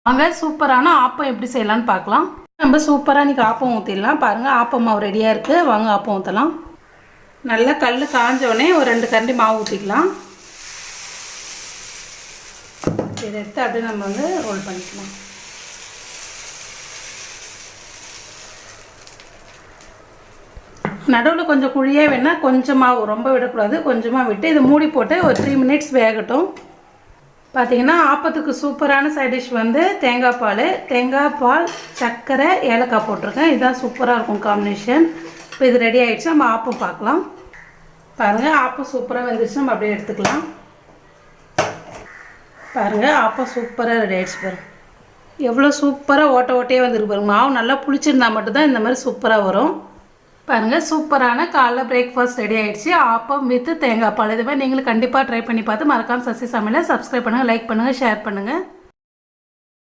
வாங்க சூப்பரான ஆப்பம் எப்படி செய்யலான்னு பார்க்கலாம். நம்ம சூப்பராக இன்றைக்கி ஆப்பம் ஊற்றிடலாம். பாருங்கள், ஆப்பம் மாவு ரெடியாக இருக்குது. வாங்க ஆப்பம் ஊற்றலாம். நல்லா கல் காஞ்சோடனே ஒரு 2 கரண்டி மாவு ஊற்றிக்கலாம். இதை எடுத்து அப்படியே நம்ம ரோல் பண்ணிக்கலாம். நடுவில் கொஞ்சம் குழியே வேணால் கொஞ்சம் மாவு, ரொம்ப விடக்கூடாது, கொஞ்சமாக விட்டு இதை மூடி போட்டு ஒரு 3 மினிட்ஸ் வேகட்டும். பார்த்திங்கன்னா ஆப்பத்துக்கு சூப்பரான சைட் டிஷ் தேங்காய் பால் சர்க்கரை ஏலக்காய் போட்டிருக்கேன். இதுதான் சூப்பராக இருக்கும் காம்பினேஷன். இப்போ இது ரெடி ஆகிடுச்சு. நம்ம ஆப்பம் பார்க்கலாம். பாருங்கள், ஆப்பம் சூப்பராக வந்துடுச்சு. நம்ம அப்படியே எடுத்துக்கலாம். பாருங்கள், ஆப்பம் சூப்பராக ரெடி ஆகிடுச்சு. பாருங்கள் எவ்வளோ சூப்பராக ஓட்டையே வந்துருக்கு. பாருங்கள், மாவு நல்லா புளிச்சிருந்தா மட்டும்தான் இந்த மாதிரி சூப்பராக வரும். பாருங்கள், சூப்பரான காலைல பிரேக்ஃபாஸ்ட் ரெடி ஆகிடுச்சு. ஆப்பம் வித் தேங்காய் பால். இதுமாதிரி நீங்களும் கண்டிப்பாக ட்ரை பண்ணி பார்த்து மறக்காமல் சசி சமையலை சப்ஸ்கிரைப் பண்ணுங்கள், லைக் பண்ணுங்கள், ஷேர் பண்ணுங்கள்.